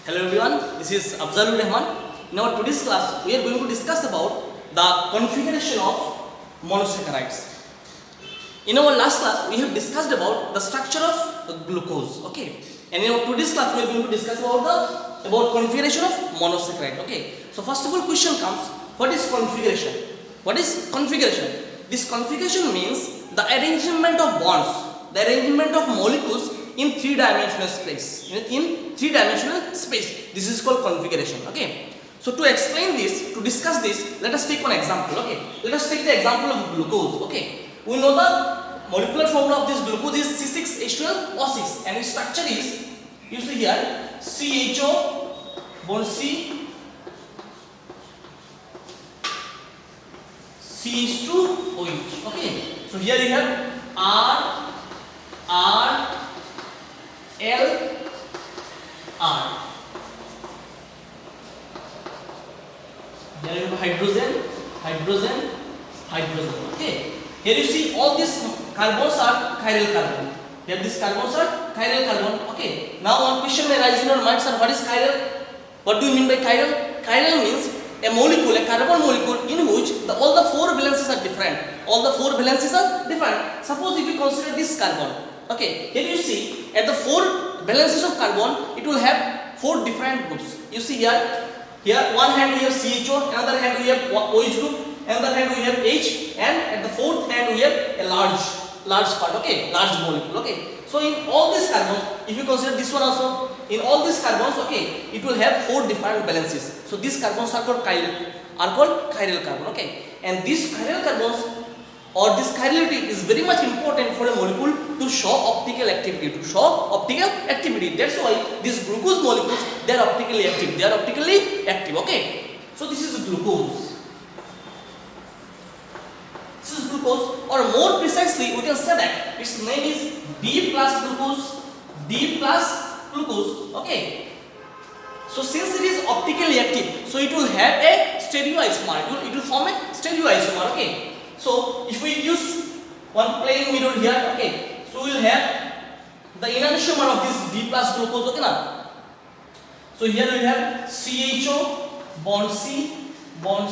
Hello everyone, this is Afzalur Rahman. In our today's class, we are going to discuss about the configuration of monosaccharides. In our last class, we have discussed about the structure of glucose. Okay, and in our today's class, we are going to discuss about configuration of monosaccharide. Okay, so first of all, question comes: what is configuration? What is configuration? This configuration means the arrangement of bonds, the arrangement of molecules in three-dimensional space. In three-dimensional space, this is called configuration. Okay. So to explain this, to discuss this, let us take one example. Okay. Let us take the example of glucose. Okay. We know the molecular formula of this glucose is C6H12O6, and its structure is, you see here, CHO bond C, CH2OH. Okay. So here you have R, L, R. There you have hydrogen. Okay. Here you see all these carbons are chiral carbon. Here these carbons are chiral carbon. Okay. Now one question may arise in your mind, sir, what is chiral? What do you mean by chiral? Chiral means a molecule, a carbon molecule in which all the four valences are different. All the four valences are different. Suppose if we consider this carbon. Okay, here you see at the four valences of carbon, it will have four different groups. You see here one hand we have CHO, another hand we have OH group, another hand we have H, and at the fourth hand we have a large part. Okay, large molecule. Okay, so in all these carbons, if you consider this one also, in all these carbons, okay, it will have four different valences. So these carbons are called chiral carbon. Okay, and these chiral carbons, or this chirality is very much important for a molecule to show optical activity. That's why these glucose molecules, they are optically active. Okay. So this is glucose. Or more precisely, we can say that its name is D plus glucose. Okay. So since it is optically active, so it will have a stereoisomer. It will form a stereoisomer. Okay. So if we use one plain mirror here, okay, so we will have the enantiomer of this D plus glucose. Okay, now. So here we have CHO bond C bond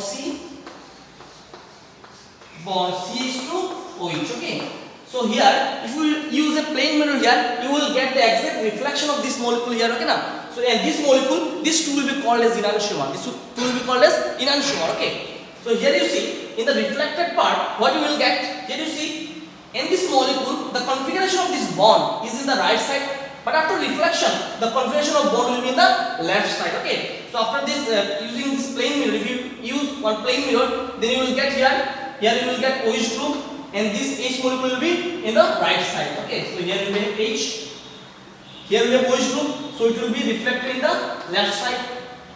CH2OH. Okay. So here, if we use a plain mirror here, you will get the exact reflection of this molecule here. Okay, now. So and this molecule, this two will be called as enantiomer. Okay. So here you see, in the reflected part, what you will get, here you see, in this molecule, the configuration of this bond is in the right side, but after reflection, the configuration of bond will be in the left side. Okay. So after this, using this plain mirror, if you use one plain mirror, then you will get here you will get OH group, and this H molecule will be in the right side. Okay. So here you have H, here we have OH group, so it will be reflected in the left side.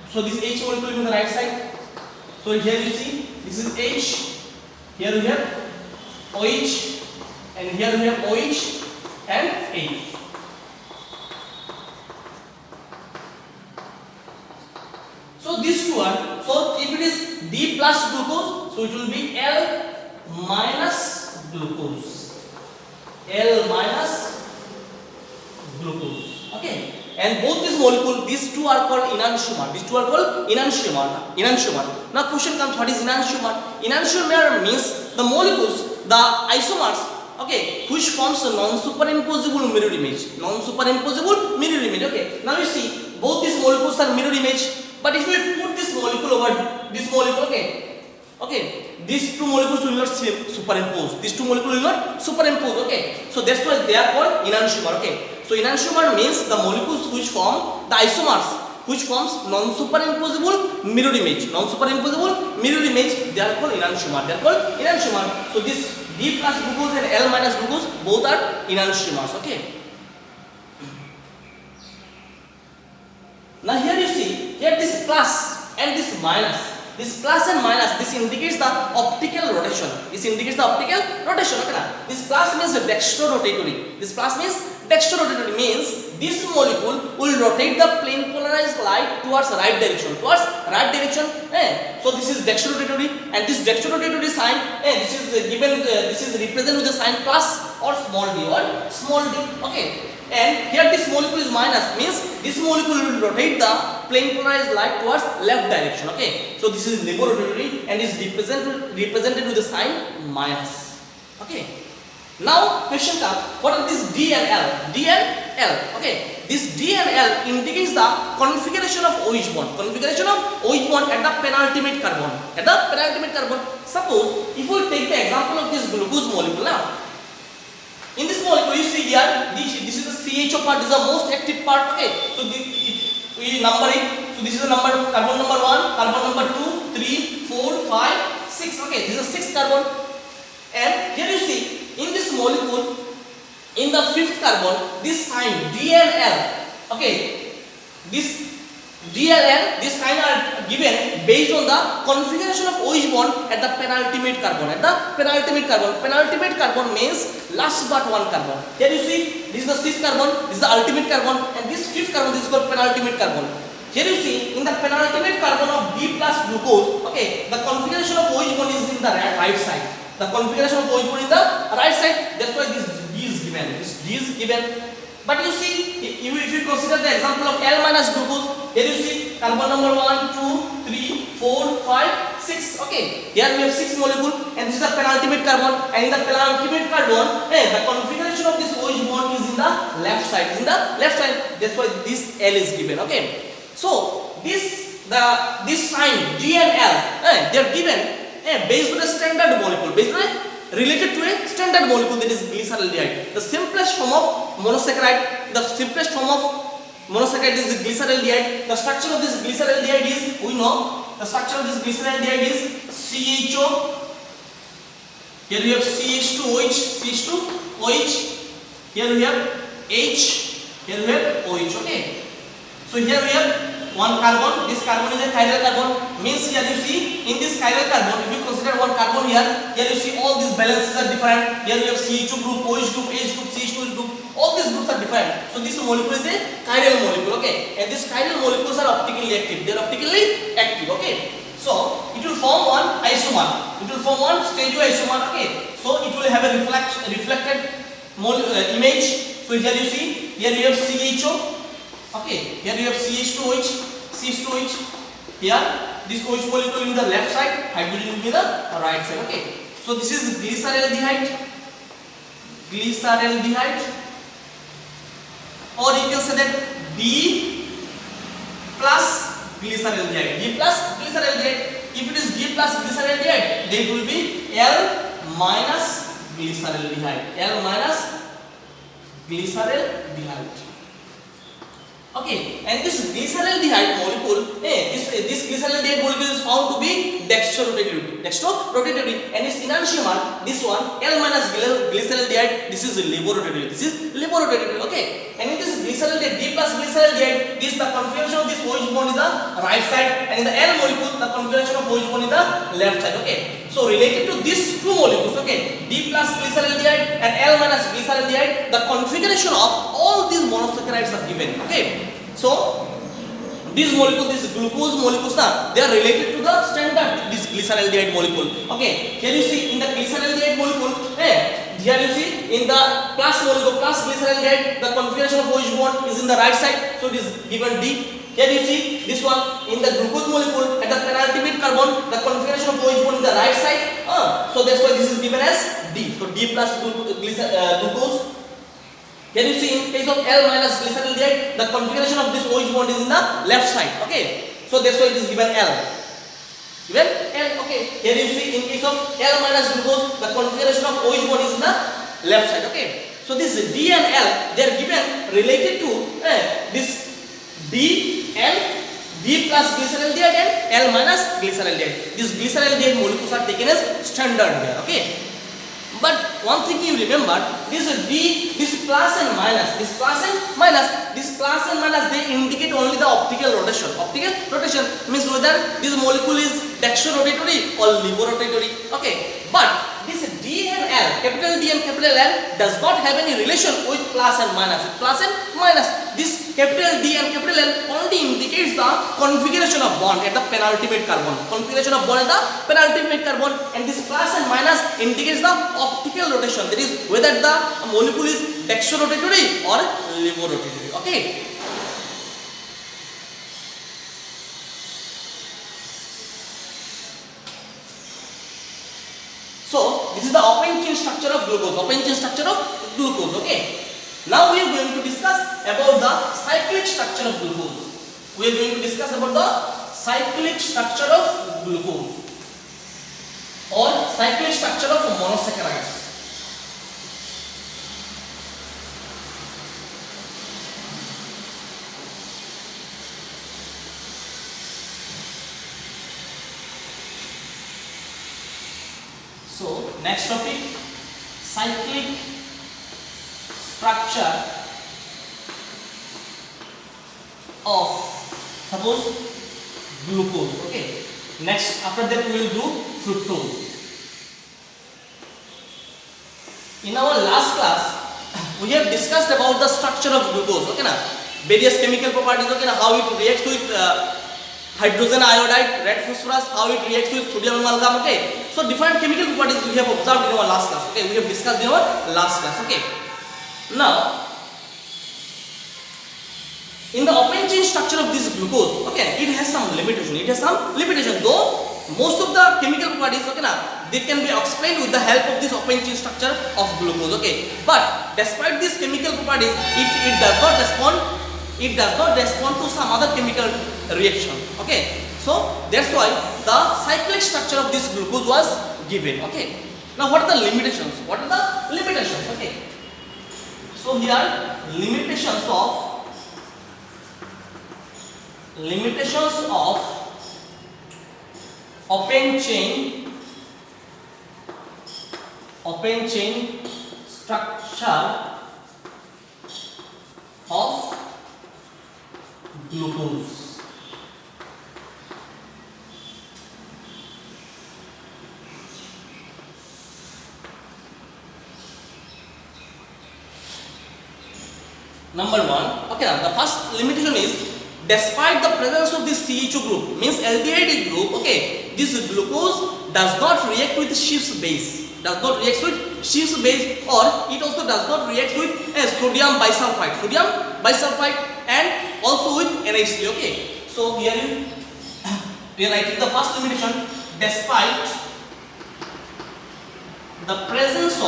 So this H molecule will be in the right side. So here you see, this is H, here we have OH, and here we have OH and H. So these two are, so if it is D plus glucose, so it will be L minus glucose. Okay. And both these molecules, these two are called enantiomer. Now question comes, what is enantiomer? Enantiomer means the molecules, the isomers, okay, which forms a non-superimposable mirror image. Okay. Now you see, both these molecules are mirror image. But if we put this molecule over this molecule, okay, these two molecules will not superimpose. Okay. So that's why they are called enantiomer. Okay. So enantiomer means the molecules which form the isomers, which forms non-superimposable mirror image. They are called enantiomer. So this D plus glucose and L minus glucose, both are enantiomers. Okay. Now here you see, here this plus and this minus. This plus and minus, this indicates the optical rotation. Okay, now. This plus means dextrorotatory. Means this molecule will rotate the plane polarized light towards right direction. So this is dextrorotatory, and this dextrorotatory sign, this is represented with the sign plus or small d. Okay. And here this molecule is minus, means this molecule will rotate the plane polarized light towards left direction. Okay, so this is laboratory and is represented with the sign minus. Okay, now question comes, what are these D and L? D and L. Okay, this D and L indicates the configuration of OH bond. Configuration of OH bond at the penultimate carbon. At the penultimate carbon. Suppose if we take the example of this glucose molecule now. In this molecule, you see here, this is the CHO part. This is the most active part. Okay, so we number it. So this is the number carbon number 1, carbon number 2, 3, 4, 5, 6. Okay, this is the 6th carbon. And here you see, in this molecule, in the 5th carbon, this sign D and L. Okay, this D and L, this sign are given based on the configuration of OH bond at the penultimate carbon. At the penultimate carbon. Penultimate carbon means last but one carbon. Here you see, this is the 6th carbon, this is the ultimate carbon, and this 5th carbon, this is called penultimate carbon. Here you see, in the penultimate carbon of D plus glucose, okay, the configuration of OH bond is in the right side. The configuration of OH bond in the right side. That's why this D is given. This D is given. But you see, if you consider the example of L minus glucose, here you see carbon number 1, 2, 3, 4, 5, 6. Okay, here we have 6 molecule, and this is the penultimate carbon. And in the penultimate carbon, the configuration of this OH bond is in the left side. Is in the left side. That's why this L is given. Okay, so this sign G and L, they are given based on a standard molecule, based on a related to a standard molecule, that is glyceraldehyde. The simplest form of monosaccharide. The simplest form of monosaccharide is glyceraldehyde. The structure of this glyceraldehyde is, we know, the structure of this glyceraldehyde is CHO. Here we have CH2OH, CH2OH. Here we have H. Here we have OH. Okay. So here we have one carbon. This carbon is a chiral carbon. Means here you see, in this chiral carbon, if you consider one carbon here you see all these balances are different. Here we have CH2 group, OH group, H group, CH2 group. All these groups are different. So this molecule is a chiral molecule. Okay, and these chiral molecules are optically active. They are optically active. Okay, so it will form one isomer. It will form one stereoisomer. Okay, so it will have a reflected image. So here you see, here you have CHO. Okay, here you have CH2OH, CH2OH. Here this OH molecule in the left side, hydrogen will be the right side. Okay, so this is glyceraldehyde, or you can say that D plus glyceraldehyde. D plus glyceraldehyde. If it is D plus glyceraldehyde, then it will be L minus glyceraldehyde. L minus glyceraldehyde. Okay, and this glyceraldehyde molecule, this glyceraldehyde molecule is found to be dextrorotatory, and its enantiomer, this one, L minus glyceraldehyde, this is laboratory. Okay, and in this glyceraldehyde, D plus glyceraldehyde, this the configuration of this OH bond is the right side, and in the L molecule, the configuration of OH bond is the left side. Okay, so related to these two molecules, okay, D plus glyceraldehyde and L minus glyceraldehyde, the configuration of all these monosaccharides are given. Okay, so these molecules, these glucose molecules, they are related to the standard this glyceraldehyde molecule. Okay, here you see in the glyceraldehyde molecule, here you see in the plus molecule, plus glyceraldehyde, the configuration of OH bond is in the right side, so it is given D. Here you see this one in the glucose molecule at the penultimate carbon, the configuration of OH bond is the right side. So that's why this is given as D. So D plus glucose. Here you see in case of L minus glyceraldehyde, the configuration of this OH bond is in the left side. Okay, so that's why it is given L. Okay, here you see in case of L minus glucose, the configuration of OH bond is in the left side. Okay, so this D and L, they are given related to this D and D plus glyceraldehyde and L minus glyceraldehyde. These glyceraldehyde molecules are taken as standard here. Okay, but one thing you remember, this D, this plus and minus, they indicate only the optical rotation. Optical rotation means whether this molecule is dextrorotatory or levorotatory. Okay, but this D and L, capital D and capital L, does not have any relation with plus and minus. This capital D and capital L only indicates the configuration of bond at the penultimate carbon. And this plus and minus indicates the optical rotation. That is whether the molecule is dextrorotatory or levorotatory. Okay. this is the open chain structure of glucose. Open chain structure of glucose. Okay. Now we are going to discuss about the cyclic structure of glucose. We are going to discuss about the cyclic structure of glucose or cyclic structure of monosaccharides. So next topic, cyclic structure of suppose glucose. Okay, next after that we will do fructose. In our last class we have discussed about the structure of glucose. Okay, now various chemical properties. Okay, now how it reacts with hydrogen iodide, red phosphorus, how it reacts with sodium amalgam. Okay, so different chemical properties we have observed in our last class. Okay, we have discussed in our last class. Okay, now in the open chain structure of this glucose, okay, it has some limitation. It has some limitation. Though most of the chemical properties, okay, now they can be explained with the help of this open chain structure of glucose. Okay, but despite these chemical properties, it does not respond. It does not respond to some other chemical reaction. Okay, so that's why the cyclic structure of this glucose was given. Okay, now what are the limitations? What are the limitations? Okay, so here limitations of open chain structure of glucose. Number one, okay, the first limitation is despite the presence of this CHO group, means aldehyde group, okay, this glucose does not react with Schiff's base, or it also does not react with sodium bisulfite and also with NH3. Okay, so here we are writing the first limitation, despite the presence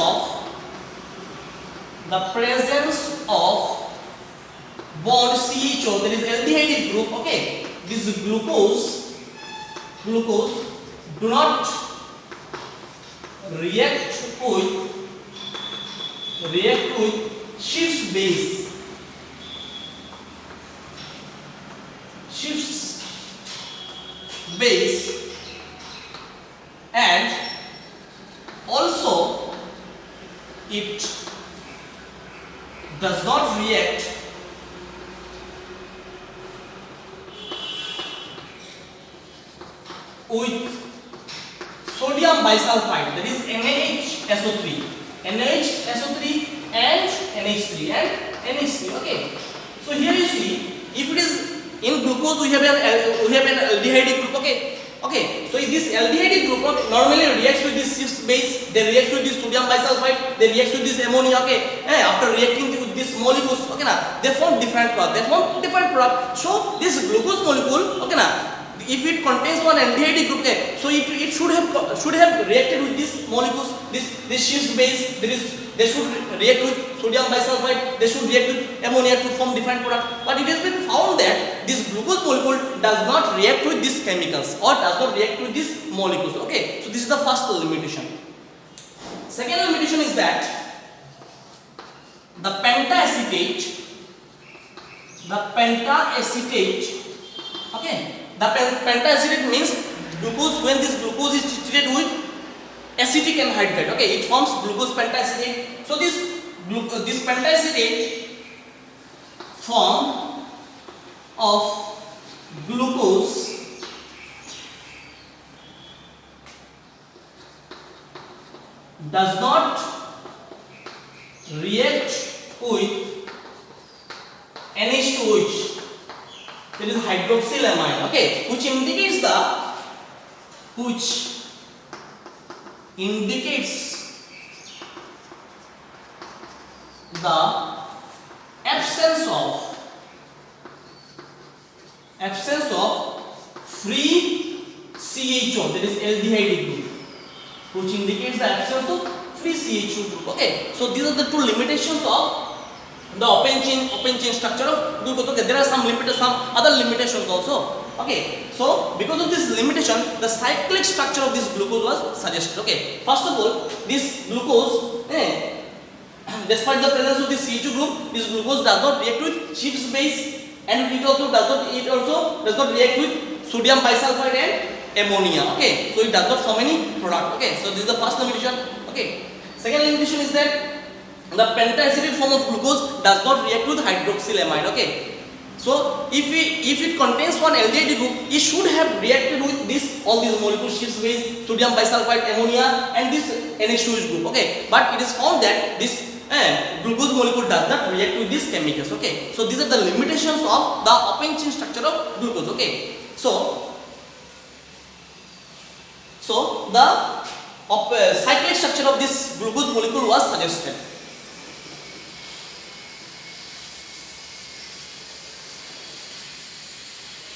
of bond CHO, there is aldehyde group. Okay, this glucose do not react with Schiff's base, and also it does not react with sodium bisulfite, that is NaHSO3 and NH3. Okay, so here you see, if it is in glucose we have an aldehyde group. Okay, so this aldehyde group normally reacts with this Schiff's base, they react with this sodium bisulfite, they react with this ammonia. Okay, after reacting with this molecules, okay, now they form different product. So this glucose molecule, okay, now if it contains one aldehyde group, okay, so it should have reacted with these molecules, this Schiff's base, they should react with sodium bisulfite, they should react with ammonia to form different product. But it has been found that this glucose molecule does not react with these chemicals or does not react with these molecules. Okay, so this is the first limitation. Second limitation is that the pentacetate, okay, the pentacetate means glucose, when this glucose is treated with acetic anhydride, okay, it forms glucose pentacetate. So this pentacetate form of glucose does not react with NH2OH, that is hydroxylamine, okay, which indicates the absence of free CHO, that is aldehyde group. which indicates the absence of free CH2 group. Okay, so these are the two limitations of the open chain structure of glucose. Okay, there are some other limitations also. Okay, so because of this limitation, the cyclic structure of this glucose was suggested. Okay, first of all, this glucose, despite the presence of this CH2 group, this glucose does not react with Schiff's base, and it also does not react with sodium bisulfite and ammonia. Okay, so it does not form any product. Okay, so this is the first limitation. Okay, second limitation is that the pentaacetic form of glucose does not react with hydroxylamide. Okay, so if it contains one aldehyde group, it should have reacted with all these molecules, Schiff's base, sodium bisulfite, ammonia, and this NH2 group. Okay, but it is found that this glucose molecule does not react with these chemicals. Okay, so these are the limitations of the open chain structure of glucose. Okay, so the cyclic structure of this glucose molecule was suggested.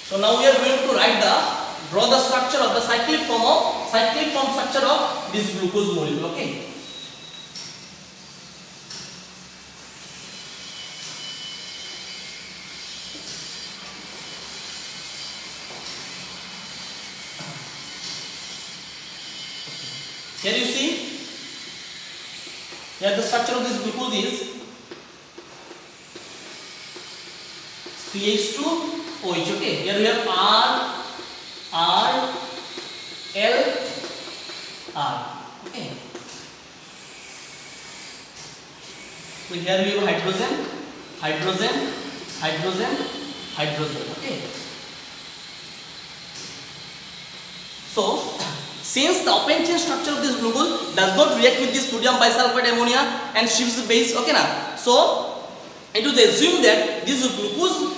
So now we are going to draw the structure of the cyclic form structure of this glucose molecule. Okay. Here you see, here the structure of this glucose is CH2OH. Okay, here we have R, L, R. Okay, so here we have hydrogen. Okay, so since the open chain structure of this glucose does not react with this sodium bisulfite, ammonia, and Schiff's base, okay na, so it was assumed that this glucose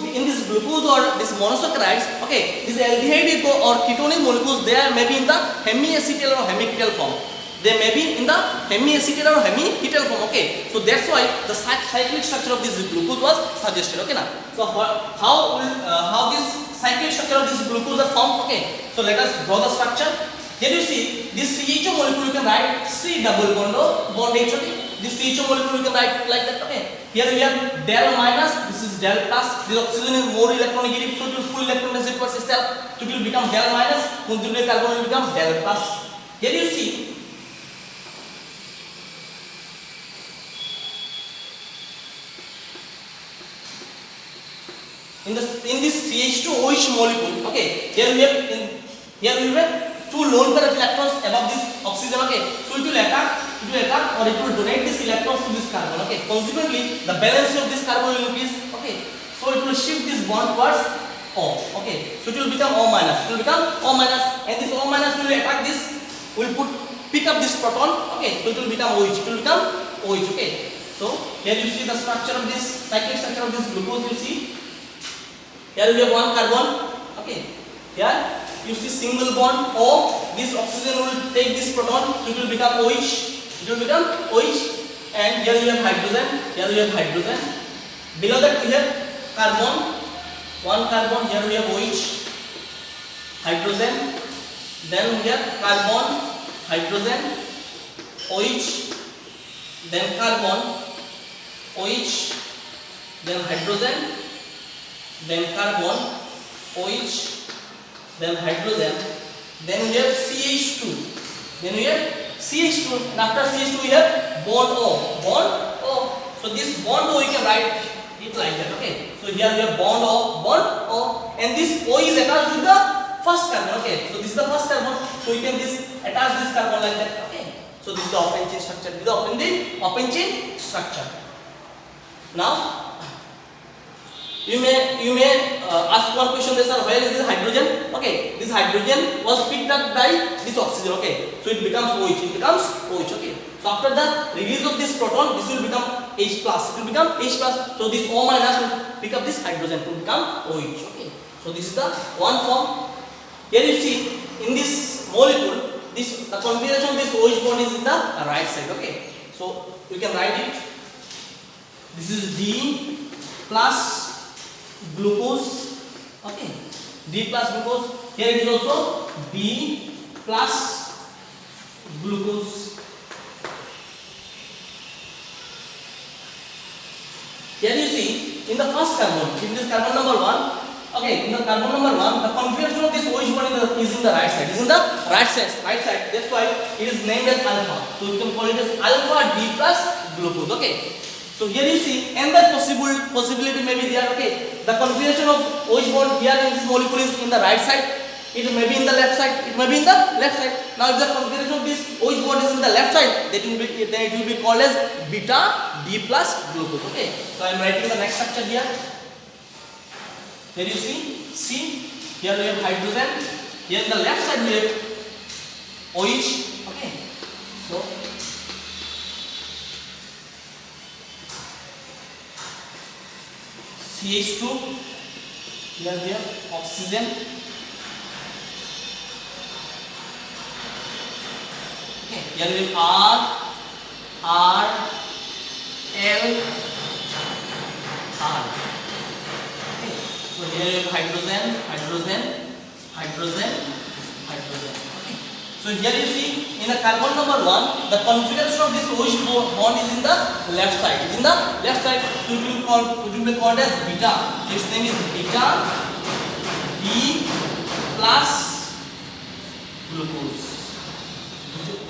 in this glucose or this monosaccharides, okay, this aldehyde or ketonic molecules, they are maybe in the hemiacetal or hemiketal form. They may be in the hemiacetal or hemiketal form. Okay, so that's why the cyclic structure of this glucose was suggested. Okay na, so how this cyclic structure of this glucose are formed? Okay, so let us draw the structure. Here you see this CHO molecule, you can write C double bond H. Okay, this CHO molecule you can write like that. Okay, here we have del minus, this is del plus. This oxygen is more electronegative, so it will full electron density per system, so it will become del minus. Conjugated carbon will become del plus. Here you see in this CH2OH molecule. Okay, here we have two lone pair of electrons above this oxygen. Okay, so it will attack or it will donate these electrons to this carbon. Okay, consequently the balance of this carbon will increase. Okay, so it will shift this bond towards O. Okay, so it will become O minus. And this O minus will attack this, pick up this proton. Okay, so it will become OH. Okay, so here you see the structure of this cyclic structure of this glucose. You see here we have one carbon. Okay, here you see single bond O. This oxygen will take this proton, so it will become OH. And here we have hydrogen. Below that we have carbon. One carbon. Here we have OH, hydrogen. Then we have carbon, hydrogen, OH. Then carbon, OH. Then hydrogen. Then carbon, OH, then hydrogen, then we have CH2, and after CH2 we have bond O. So this bond O you can write it like that. Okay, so here we have bond O, and this O is attached with the first carbon. Okay, so this is the first carbon, so you can attach this carbon like that. Okay, so this is the open chain structure. This is the open chain structure. Now you may ask one question, sir, where is this hydrogen? Okay, this hydrogen was picked up by this oxygen. Okay, so it becomes OH. Okay, so after the release of this proton, this will become H plus. So this O minus will pick up this hydrogen to become OH. Okay, so this is the one form. Here you see in this molecule, the configuration of this OH bond is in the right side. Okay, so you can write it. This is D plus glucose. Okay, D plus glucose. Here it is also B plus glucose. Here you see in the first carbon, in this carbon number 1, okay, in the carbon number 1, the configuration of this OH bond is in the right side. Is in the right side. That's why it is named as alpha. So you can call it as alpha D plus glucose. Okay. So here you see another possibility may be there. Okay. The configuration of OH bond here in this molecule is in the right side. It may be in the left side. It may be in the left side. Now, if the configuration of this OH bond is in the left side, then it will be called as beta D plus glucose. Okay. So I am writing the next structure here. Here you see, here we have hydrogen. Here in the left side we have OH. Okay. So CH2. Here we have oxygen. Okay. Here we have R, L, R. So here you have hydrogen. Okay. So here you see in the carbon number 1, the configuration of this OH bond is in the left side. So it will be called as beta. So its name is beta D plus glucose.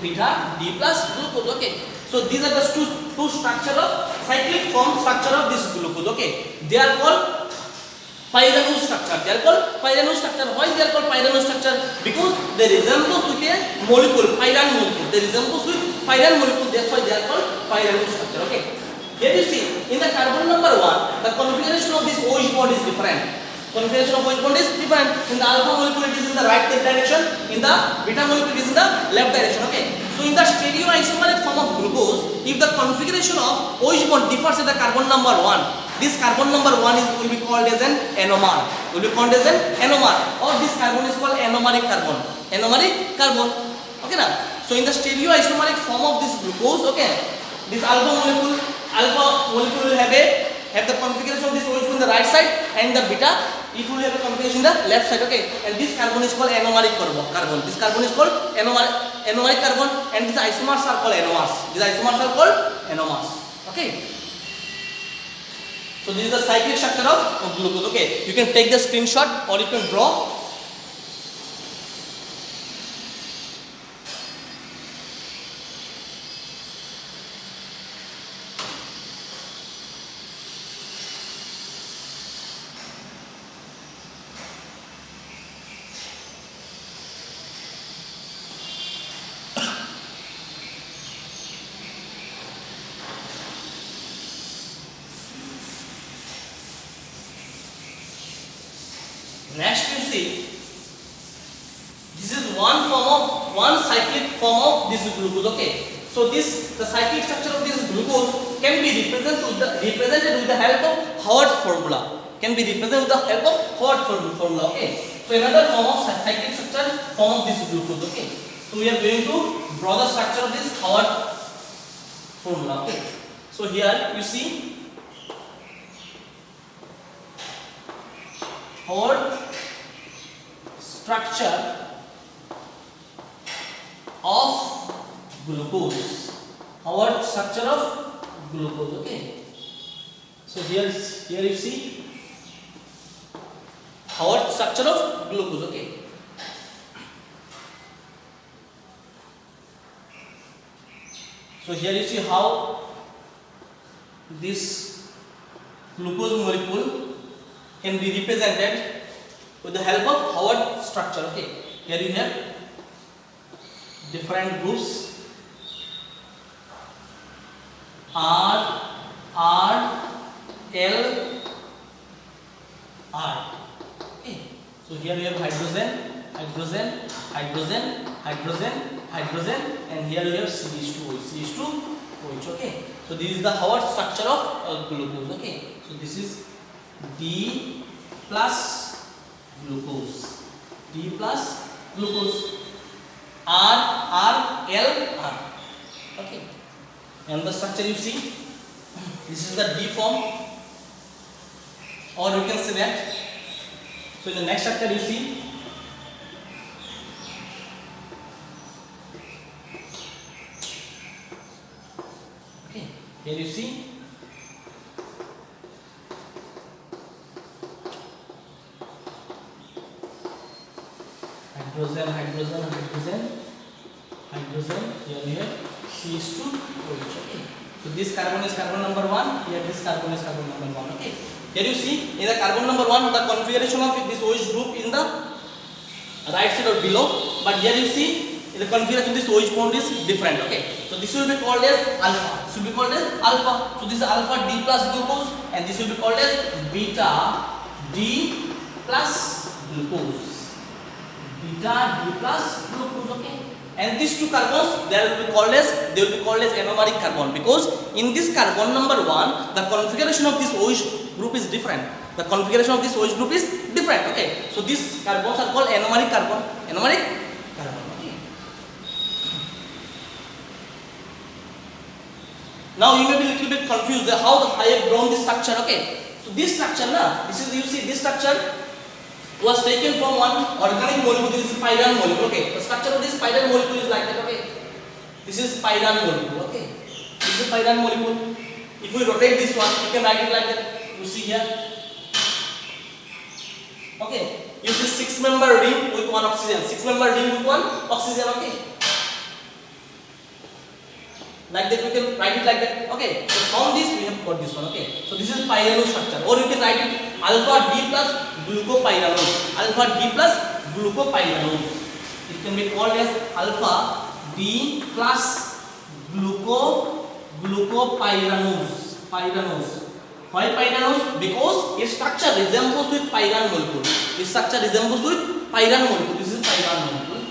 Beta D plus glucose. Okay. So these are the two structure of cyclic form structure of this glucose. Okay. They are called pyranose structure. Why they are called pyranose structure? Because they resemble with a molecule, pyran molecule. That's why they are called pyranose structure. Okay. Here you see in the carbon number 1, the configuration of this OH bond is different. In the alpha molecule it is in the right direction. In the beta molecule it is in the left direction. Okay. So in the stereoisomeric form of glucose, if the configuration of OH bond differs in the carbon number 1, this carbon number 1 will be called as an anomar. Or this carbon is called anomeric carbon. Okay now. So in the stereoisomeric form of this glucose, okay, this alpha molecule will have the configuration of this OH in the right side, and the beta it will have a configuration in the left side. Okay, and this carbon is called anomeric carbon. This carbon is called anomeric carbon, and these isomers are called anomers. Okay. So this is the cyclic structure of glucose. Okay, you can take the screenshot or you can draw. Next you see, this is one cyclic form of this glucose. Okay, so the cyclic structure of this glucose can be represented with the help of Howard formula. Okay, so another form of cyclic structure form of this glucose. Okay, so we are going to draw the structure of this Howard formula. Okay, so here you see Howard structure of glucose. Okay. So here you see Howard structure of glucose. Okay. So here you see how this glucose molecule can be represented with the help of Howard structure. Okay, here you have different groups R, L, R. Okay, so here you have hydrogen, and here you have CH2OH. Okay, so this is the Howard structure of glucose. Okay, so this is D plus glucose, R, L, R. Okay, and the structure you see, this is the D form, or you can say that. So in the next structure you see Here you see hydrogen, hydrogen, hydrogen, hydrogen. Here CH2OH. Okay. So this carbon is carbon number 1. Here this carbon is carbon number 1. Okay. Here you see in the carbon number 1 the configuration of this OH group in the right side or below. But here you see the configuration of this OH bond is different. Okay. So this will be called as alpha. This will be called as alpha. So this is alpha D plus glucose, and this will be called as beta D plus glucose. Beta D plus glucose. Okay. And these two carbons they will be called as anomeric carbon, because in this carbon number 1 the configuration of this OH group is different. The configuration of this OH group is different. Okay. So these carbons are called anomeric carbon. Anomeric carbon. Okay. Now you may be a little bit confused how I have drawn this structure. Okay. So this structure this is, you see, this structure was taken from one organic molecule. This is pyran molecule. Okay. The structure of this pyran molecule is like that. Okay. This is pyran molecule. Okay. This is pyran molecule. If we rotate this one, you can write it like that. You see here. Okay. You see 6-member ring with one oxygen. 6-member ring with one oxygen. Okay. Like that, we can write it like that. Okay. So from this we have got this one. Okay. So this is pyranose structure, or you can write it alpha D plus glucopyranose. Alpha D plus glucopyranose. It can be called as alpha D plus glucopyranose. Pyranose. Why pyranose? Because its structure resembles with pyran molecule. Its structure resembles with pyran molecule. This is pyran molecule.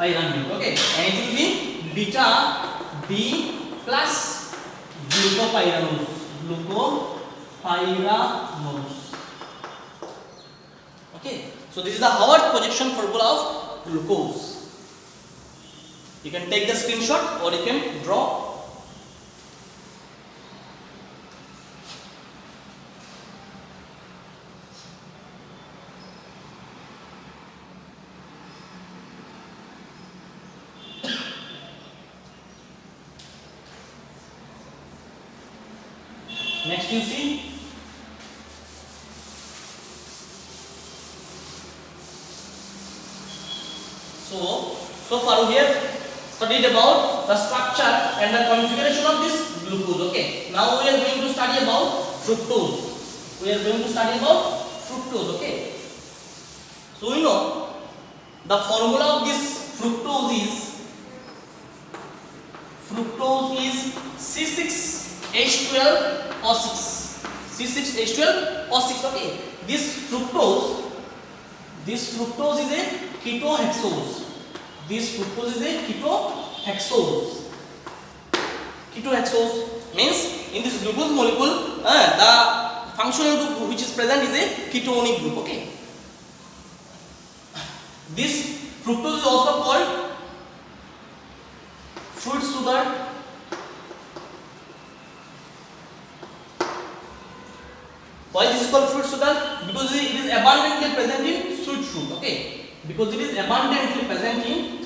Pyran molecule. Okay. And it will be beta D plus glucopyranose. Glucopyranose. Okay. So this is the Howard projection formula of glucose. You can take the screenshot or you can draw. Next you see so far we have studied about the structure and the configuration of this glucose. Okay. Now we are going to study about fructose. Okay. So we know the formula of this fructose is C6H12O6. C6H12O6. Okay. This fructose is a ketohexose. This fructose is a ketohexose. Ketohexose means in this glucose molecule the functional group which is present is a ketonic group. Okay. This fructose is also called fruit sugar. Why this is called fruit sugar? Because it is abundantly present in sweet fruit. Okay. Because it is abundantly present in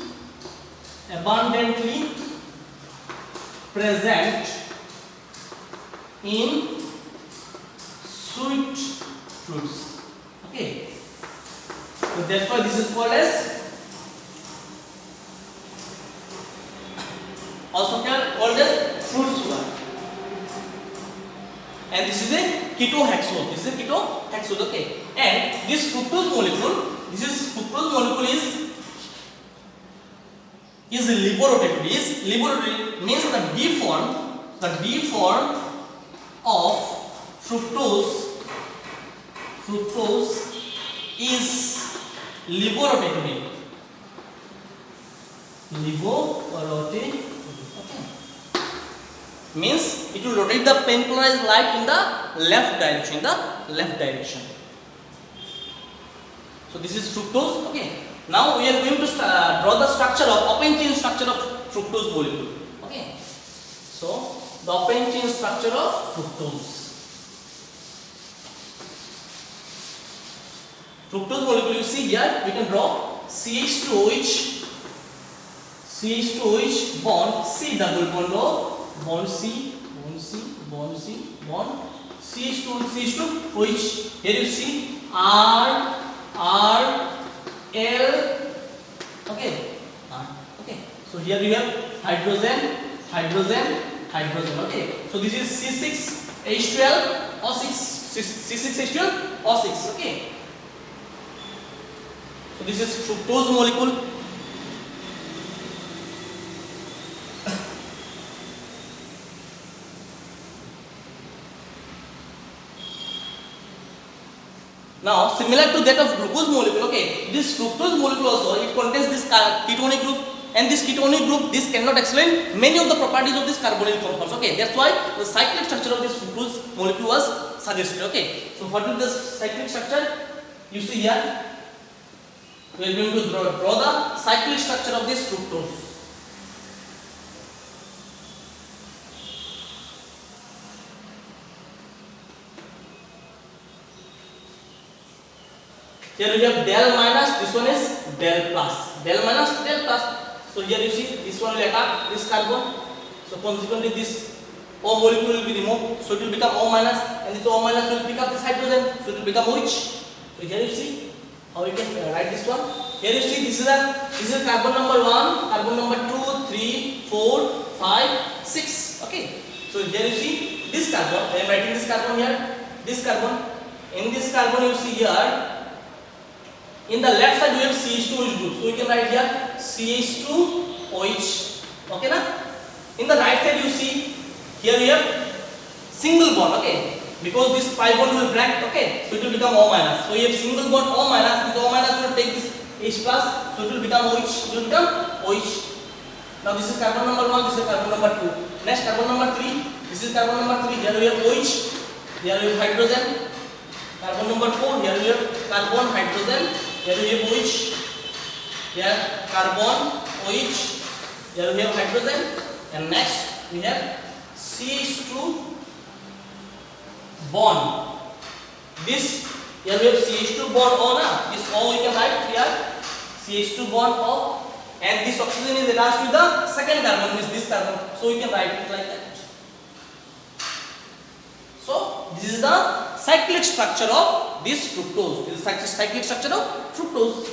sweet fruits. Okay. So therefore this is called as fruit sugar. And this is a ketohexose. Okay. And this fructose molecule is liberated means the D form of fructose is liberated. Okay. Means it will rotate the pen polarized light in the left direction. So this is fructose. Okay. Now we are going to draw the structure of open chain structure of fructose molecule. Okay. So the open chain structure of fructose. Fructose molecule, you see here we can draw CH2OH CH2OH bond C double bond O, bond C, bond C, bond C, bond CH2OH. Here you see R, R, L. Okay, okay. So here you have hydrogen, hydrogen, hydrogen. Okay. So this is C6H12O6, C6H12O6. Okay. So this is fructose molecule. Now, similar to that of glucose molecule, okay, this fructose molecule also, it contains this ketonic group, and this ketonic group, this cannot explain many of the properties of this carbonyl compounds. Okay, that's why the cyclic structure of this fructose molecule was suggested. Okay, so what is the cyclic structure? You see here, we are going to draw the cyclic structure of this fructose. Here we have del minus, this one is del plus. Del minus, del plus. So here you see, this one will attack this carbon. So consequently this O molecule will be removed. So it will become O minus, and this O minus will pick up this hydrogen. So it will become OH. So here you see how we can write this one. Here you see this is carbon number 1, carbon number 2, 3, 4, 5, 6. Okay. So here you see this carbon. I am writing this carbon here. This carbon. In this carbon you see here. In the left side we have CH2OH group, so we can write here CH2OH. Okay, na? In the right side you see here we have single bond. Okay, because this pi bond will break. Okay, so it will become O minus. So you have single bond O minus. This O minus will take this H plus, so it will become OH. It will become OH. Now this is carbon number 1. This is carbon number 2. Next carbon number 3. This is carbon number 3. Here we have OH. Here we have hydrogen. Carbon number 4. Here we have carbon, hydrogen. Here we have OH. Here carbon, OH. Here we have hydrogen. And next we have CH2 bond. This here we have CH2 bond O na. This O we can write here. CH2 bond O. And this oxygen is attached to the second carbon, means this carbon. So we can write it like that. So this is the cyclic structure of this fructose. This is the cyclic structure of fructose.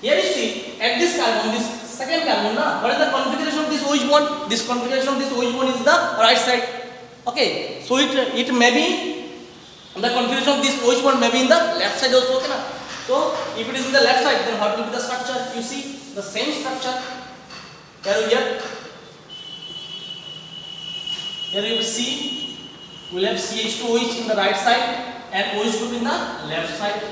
Here you see at this carbon, this second carbon, na, what is the configuration of this OH bond? This configuration of this OH bond is the right side. Okay, so it may be the configuration of this OH bond may be in the left side also. Okay, na? So if it is in the left side, then what will be the structure? You see the same structure. Here we have C. We will have CH2OH in the right side and OH group in the left side.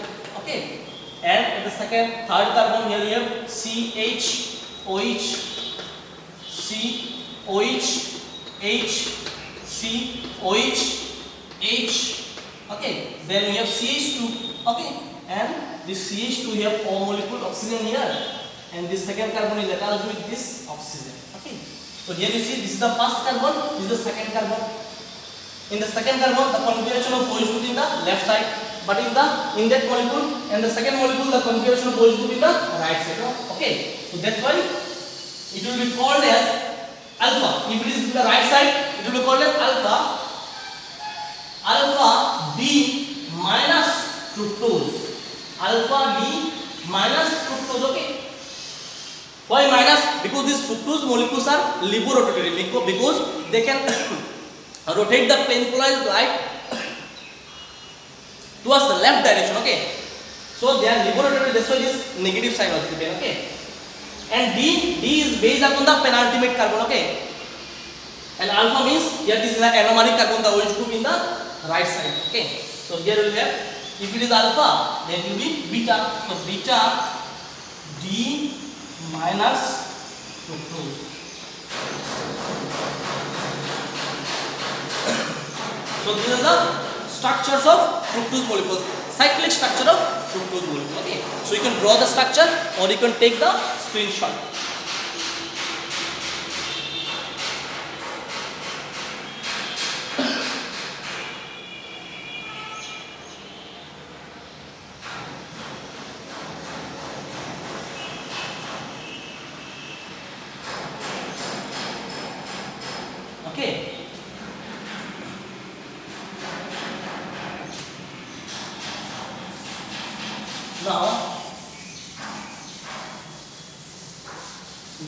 Okay. And at the third carbon here we have CHOH, COH, H, COH, H. Okay. Then we have CH2. Okay. And this CH2 we have O molecule oxygen here. And this second carbon is attached with this oxygen. Okay. So here you see this is the first carbon, this is the second carbon. In the second carbon, the configuration of OH group in the left side, but in that molecule and the second molecule, the configuration of OH group in the right side. Okay, so that's why it will be called as alpha. If it is in the right side, it will be called as alpha D minus fructose. Alpha D minus fructose. Okay. Why minus? Because these fructose molecules are liborotatory, because they can rotate the plane polarized light towards the left direction. Okay, so they are liborotatory, that's why this negative sign was given. Okay, and D is based upon the penultimate carbon. Okay, and alpha means here this is the anomeric carbon, the OH group in the right side. Okay, so here we have, if it is alpha, then it will be beta. So beta D minus fructose. So these are the structures of fructose molecules, cyclic structure of fructose molecule. Okay, so you can draw the structure or you can take the screenshot. now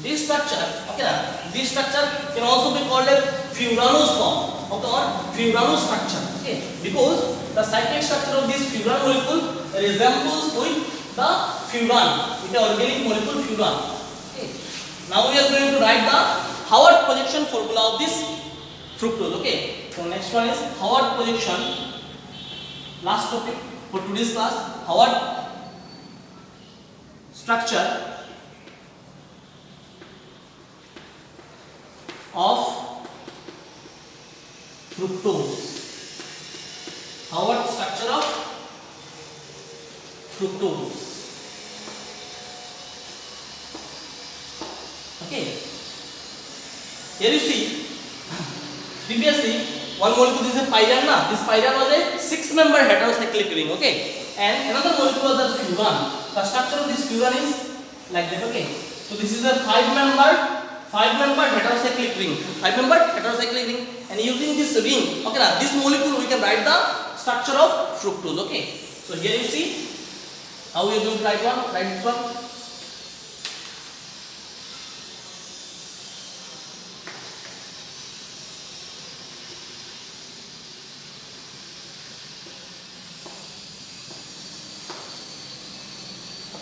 this structure, okay na, this structure can also be called as furanose form, okay, or furanose structure, okay, because the cyclic structure of this furan molecule resembles with the furan, with the organic molecule furan. Okay, now we are going to write the Howard projection formula of this fructose. Okay, so next one is Howard projection. Last topic for today's class, Howard structure of fructose. Howard structure of fructose. Okay, here you see previously one molecule is a pyran na, this pyran was a 6-member heterocyclic ring, okay, and another molecule was the furan. The structure of this furan is like that, okay, so this is a 5-member heterocyclic ring, 5-member heterocyclic ring, and using this ring, okay na, this molecule we can write the structure of fructose. Okay, so here you see how we are going to write this one.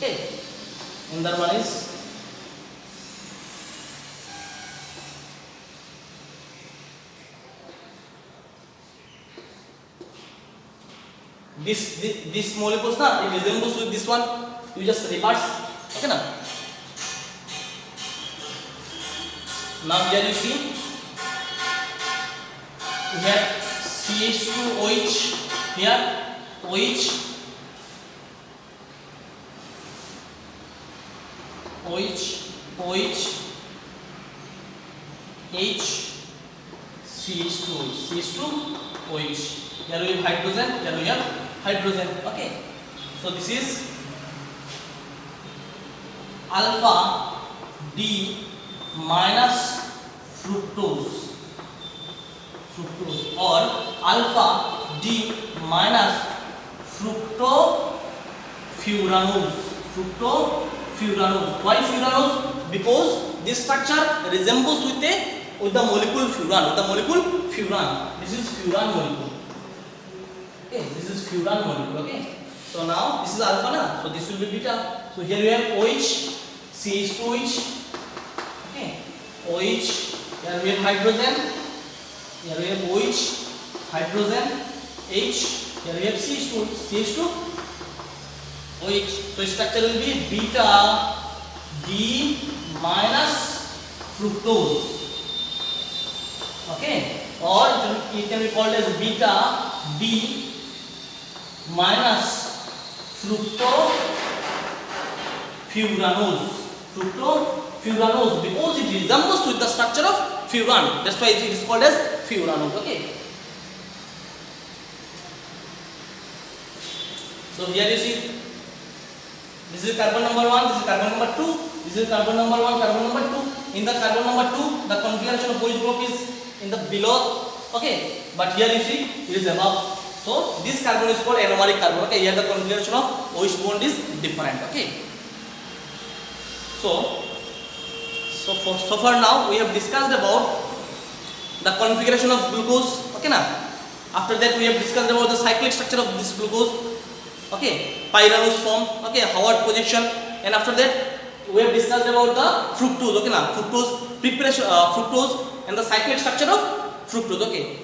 Okay, and that one is this molecules na, it resembles with this one, you just reverse, okay na. Now here you see we have CH2OH, here OH, H, CH2OH. Here we have hydrogen, here we have hydrogen. Okay, so this is alpha D minus fructose or alpha D minus fructofuranose. Why furanose? Because this structure resembles with the molecule furan. This is furan molecule. Okay, this is furan molecule. Okay, so now this is alpha na, so this will be beta. So here we have OH, CH2OH. Okay, OH. Here we have hydrogen. Here we have OH, hydrogen, H. Here we have CH2OH. So structure will be beta D minus fructose. Okay, or it can be called as beta D minus fructofuranose because it resembles with the structure of furan. That's why it is called as furanose. Okay, so here you see this is carbon number 1, this is carbon number 2, this is carbon number 1, carbon number 2. In the carbon number 2, the configuration of OH group is in the below, okay, but here you see it is above. So this carbon is called anomeric carbon. Okay, here the configuration of OH bond is different. Okay, so far now we have discussed about the configuration of glucose. Okay na, after that we have discussed about the cyclic structure of this glucose. Okay, pyranose form, okay, Howard projection, and after that we have discussed about the fructose. Okay na, fructose preparation, fructose and the cyclic structure of fructose. Okay,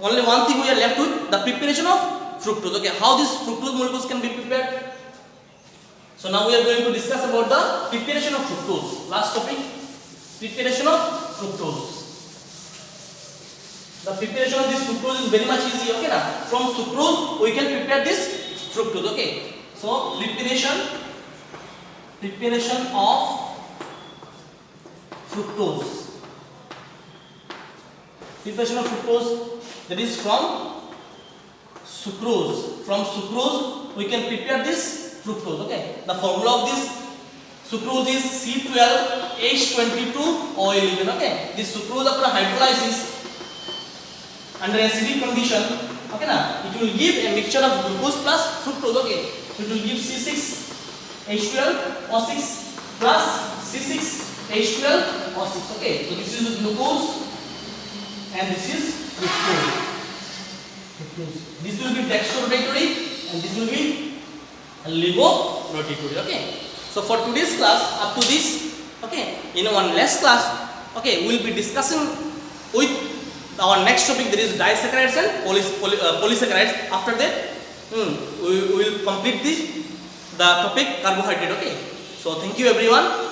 only one thing we are left with, the preparation of fructose. Okay, how these fructose molecules can be prepared. So now we are going to discuss about the preparation of fructose. Last topic, preparation of fructose. The preparation of this fructose is very much easy. Okay na, from sucrose we can prepare this fructose. Okay, so preparation of fructose. Preparation of fructose, that is from sucrose. From sucrose we can prepare this fructose. Okay, the formula of this sucrose is C12H22O11. Okay, this sucrose after hydrolysis under acidic condition, okay na, it will give a mixture of glucose plus fructose. Okay, it will give C6 H12O6 plus C6H12O6. Okay, so this is the glucose and this is fructose. This will be dextrorotatory and this will be levorotatory. Okay, so for today's class up to this, okay, in one last class, okay, we will be discussing with our next topic, that is disaccharides and polysaccharides. After that we will complete the topic carbohydrate. Okay, so thank you everyone.